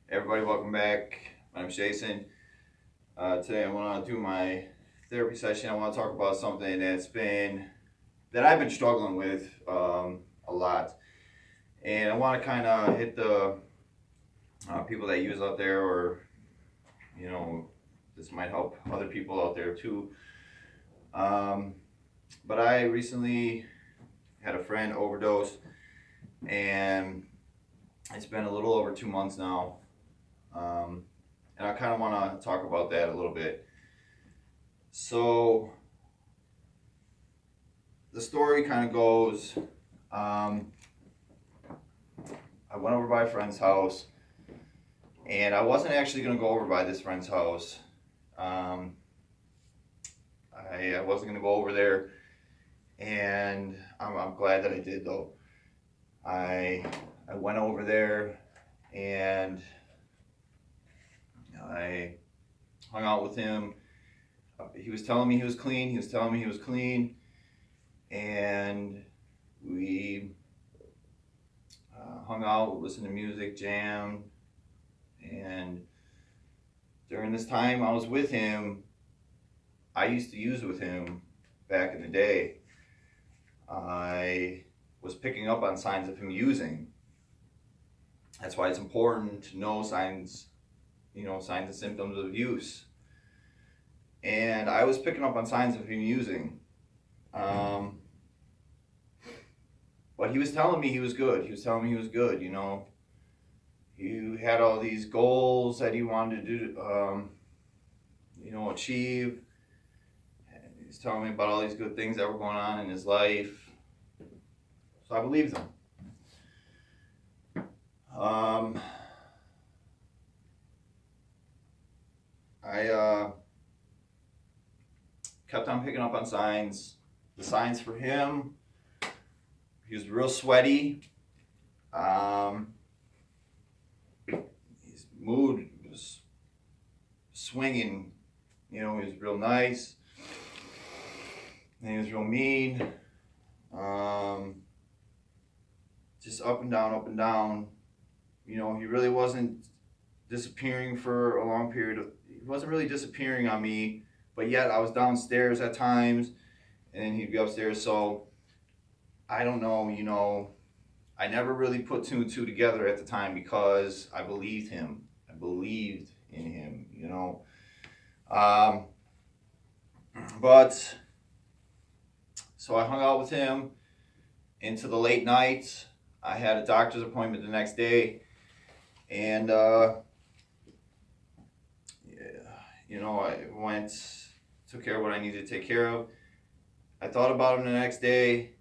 Everybody, welcome back. My name's Jason. Today I want to do my therapy session. I want to talk about something that I've been struggling with a lot, and I want to kind of hit the people that use out there, or you know, this might help other people out there too. Um, but I recently had a friend overdose, and it's been a little over 2 months now. Um, and I kind of want to talk about that a little bit. So the story kind of goes, I went over by a friend's house, and I wasn't actually going to go over by this friend's house. Um, I wasn't going to go over there, and I'm glad that I did though. I went over there, and I hung out with him. He was telling me he was clean. He was telling me he was clean, and we hung out, listened to music, jammed, and during this time I was with him, I used to use with him back in the day. I was picking up on signs of him using. That's why it's important to know signs, signs and symptoms of use. And I was picking up on signs of him using. But he was telling me he was good. He was telling me he was good, He had all these goals that he wanted to do, achieve. And he was telling me about all these good things that were going on in his life. So I believed him. I kept on picking up on signs. The signs for him, he was real sweaty. His mood was swinging. He was real nice. And he was real mean. Just up and down, up and down. He really wasn't disappearing for a long period of. He wasn't really disappearing on me, but yet I was downstairs at times, and then he'd be upstairs. So I don't know. I never really put two and two together at the time because I believed him. I believed in him. But so I hung out with him into the late nights. I had a doctor's appointment the next day, and I went, took care of what I needed to take care of. I thought about him the next day,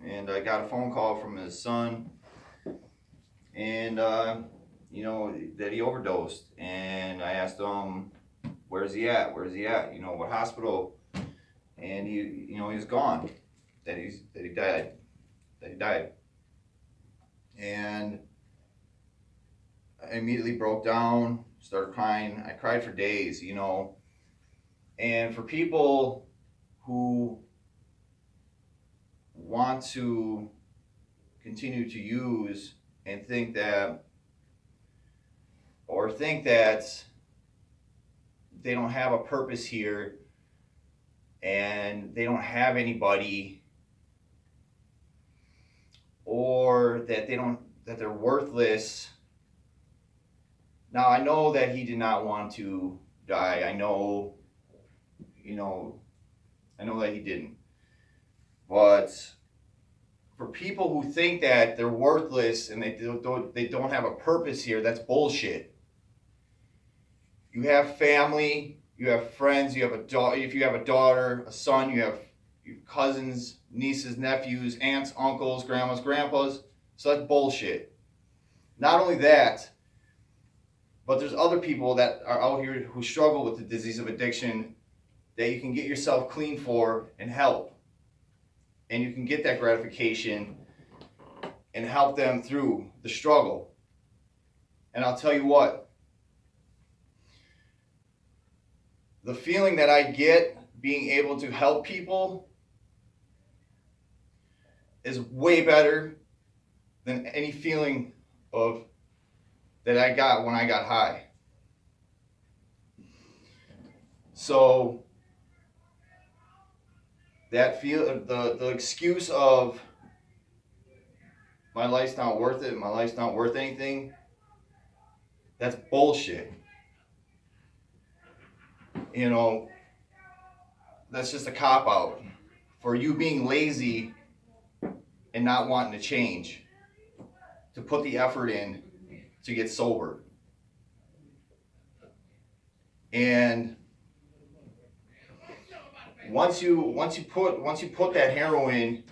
and I got a phone call from his son, and that he overdosed. And I asked him, "Where's he at? Where's he at? What hospital?" And he was gone. That he died. And I immediately broke down, started crying. I cried for days, And for people who want to continue to use and think that they don't have a purpose here and they don't have anybody, or that they're worthless. Now I know that he did not want to die. I know that he didn't. But for people who think that they're worthless and they don't have a purpose here, that's bullshit. You have family, you have friends, you have a daughter. If you have a daughter, a son, you have cousins, nieces, nephews, aunts, uncles, grandmas, grandpas. So that's bullshit. Not only that, but there's other people that are out here who struggle with the disease of addiction that you can get yourself clean for and help. And you can get that gratification and help them through the struggle. And I'll tell you what, the feeling that I get being able to help people is way better than any feeling of that I got when I got high. So that the excuse of my life's not worth it, my life's not worth anything, that's bullshit. You know, that's just a cop out for you being lazy and not wanting to change, to put the effort in to get sober. And once you put that heroin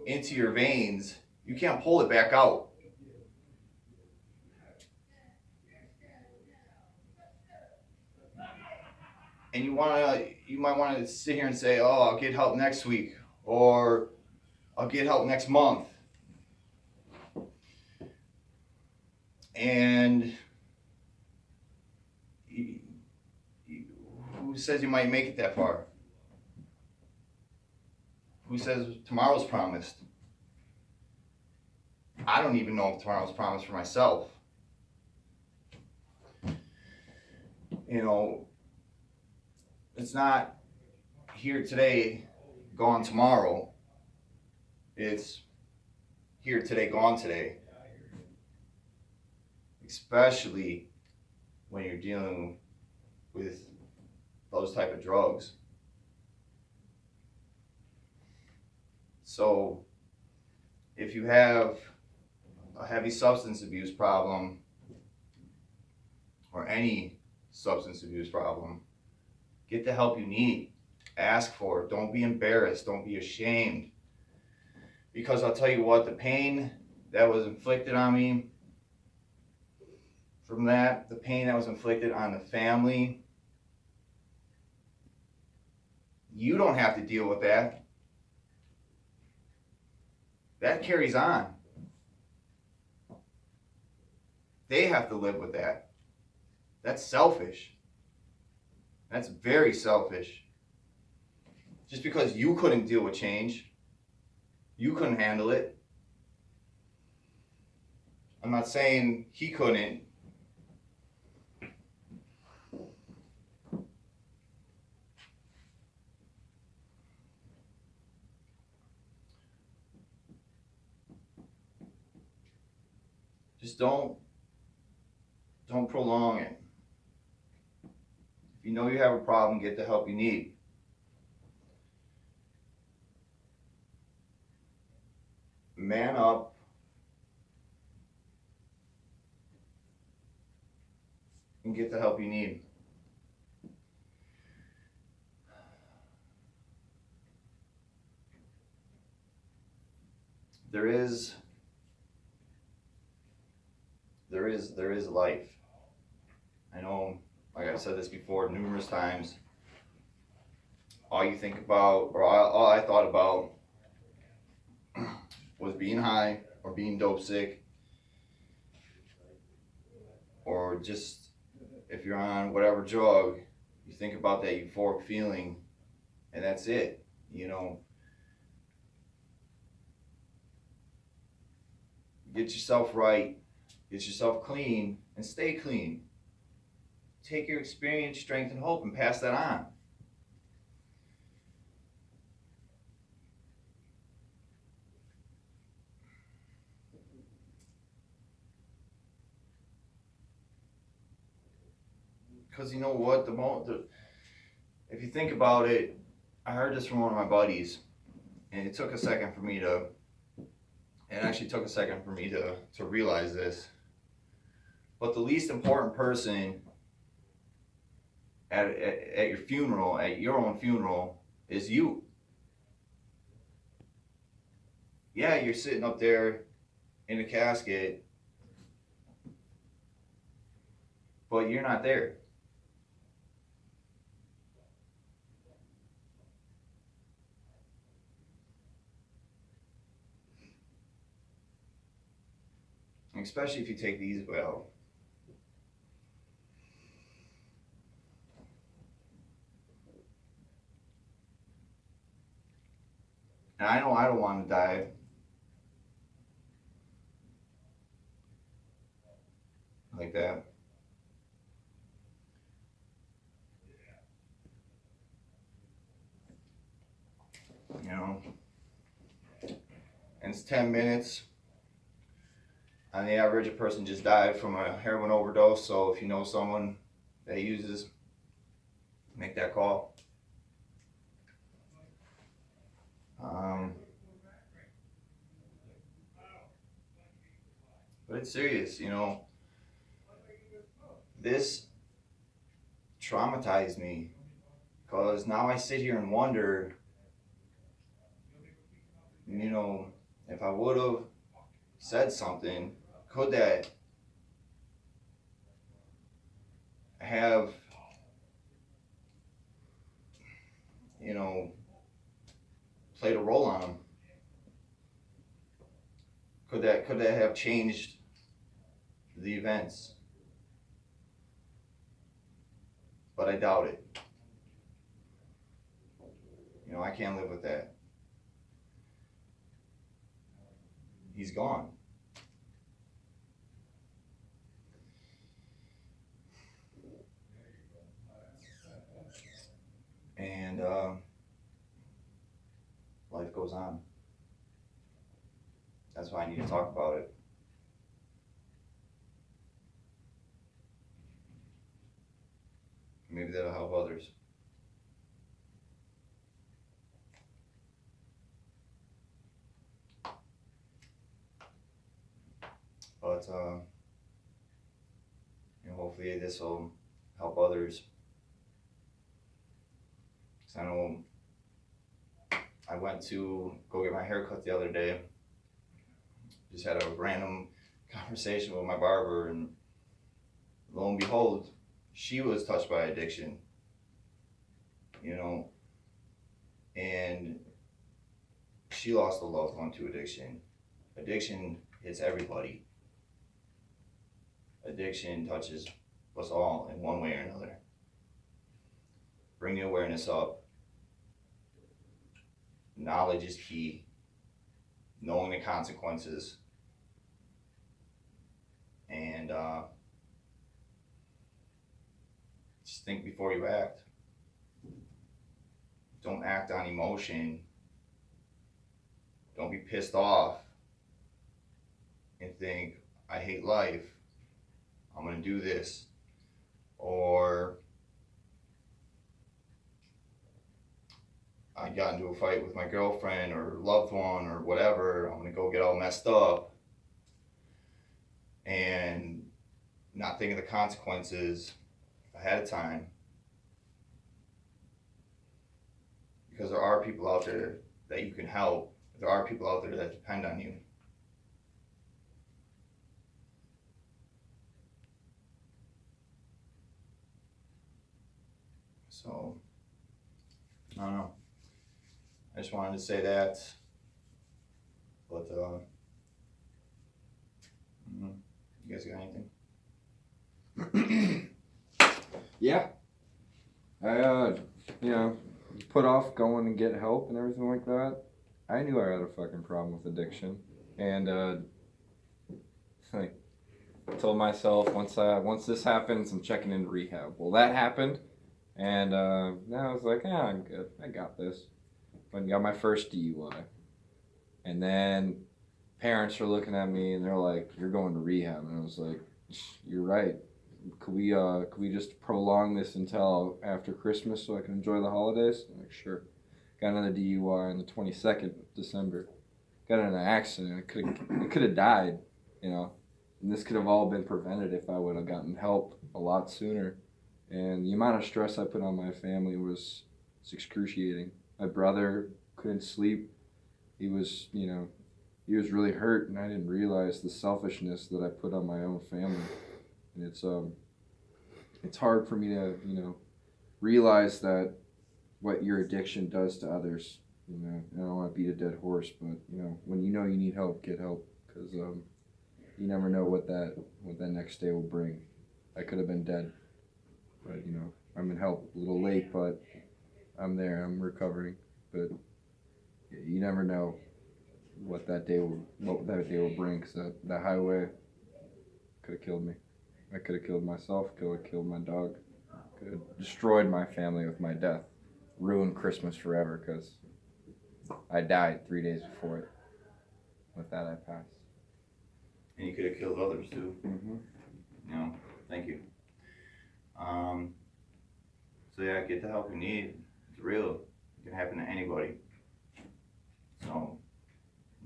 into your veins, you can't pull it back out. And you might want to sit here and say, "Oh, I'll get help next week," or "I'll get help next month." And who says you might make it that far? Who says tomorrow's promised? I don't even know if tomorrow's promised for myself. You know, it's not here today, gone tomorrow. It's here today, gone today. Especially when you're dealing with those type of drugs. So if you have a heavy substance abuse problem or any substance abuse problem, get the help you need. Ask for it. Don't be embarrassed. Don't be ashamed. Because I'll tell you what, the pain that was inflicted on me from that, the pain that was inflicted on the family, you don't have to deal with that. That carries on. They have to live with that. That's selfish. That's very selfish. Just because you couldn't deal with change, you couldn't handle it. I'm not saying he couldn't. Just don't prolong it. If you know you have a problem, get the help you need. Man up. And get the help you need. There is life. I know, like I've said this before numerous times, all you think about, or all I thought about was being high or being dope sick, or just if you're on whatever drug, you think about that euphoric feeling, and that's it, you know. Get yourself right, get yourself clean, and stay clean. Take your experience, strength, and hope and pass that on. Because you know what, if you think about it, I heard this from one of my buddies, and it took a second for me to, to realize this. But the least important person at your funeral, at your own funeral, is you. Yeah, you're sitting up there in a casket, but you're not there. Especially if you take these well. And I know I don't want to die. like that. You know, and it's 10 minutes. On the average, a person just died from a heroin overdose. So if you know someone that uses, make that call. But it's serious, you know. This traumatized me because now I sit here and wonder, you know, if I would have said something, could that have, you know, played a role on him? Could that have changed the events? But I doubt it. You know, I can't live with that. He's gone. And life goes on. That's why I need to talk about it. Maybe that'll help others. But you know, hopefully this will help others. 'Cause I know I went to go get my hair cut the other day. Just had a random conversation with my barber, and lo and behold, she was touched by addiction. You know, and she lost a loved one to addiction. Addiction hits everybody. Addiction touches us all in one way or another. Bring the awareness up. Knowledge is key. Knowing the consequences. And just think before you act. Don't act on emotion. Don't be pissed off and think, I hate life, I'm gonna do this. Or I got into a fight with my girlfriend or loved one or whatever, I'm gonna go get all messed up and not think of the consequences ahead of time. Because there are people out there that you can help. There are people out there that depend on you. So, I don't know. I just wanted to say that. But, you guys got anything? Yeah. I, you know, put off going and get help and everything like that. I knew I had a fucking problem with addiction. And, like, I told myself once this happens, I'm checking into rehab. Well, that happened. And, now I was like, I'm good. I got this. Went and got my first DUI. And then parents are looking at me and they're like, you're going to rehab. And I was like, you're right. Could we just prolong this until after Christmas so I can enjoy the holidays? I'm like, sure. Got another DUI on the 22nd of December. Got in an accident. I could have died, you know. And this could have all been prevented if I would have gotten help a lot sooner. And the amount of stress I put on my family was excruciating. My brother couldn't sleep. He was really hurt, and I didn't realize the selfishness that I put on my own family. And it's hard for me to, realize that what your addiction does to others. I don't want to beat a dead horse, but when you need help, get help, because you never know what that next day will bring. I could have been dead, but I'm in help a little late, but I'm there. I'm recovering, but you never know what that day will bring. Because that highway could have killed me. I could have killed myself, could have killed my dog, could have destroyed my family with my death, ruined Christmas forever because I died 3 days before it. With that, I passed. And you could have killed others too. Mm-hmm. You know, thank you. So yeah, get the help you need. It's real. It can happen to anybody. So,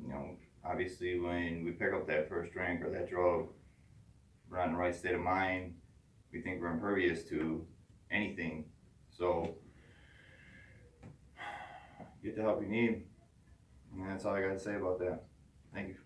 you know, obviously when we pick up that first drink or that drug, we're not in the right state of mind. We think we're impervious to anything. So, get the help you need. And that's all I got to say about that. Thank you.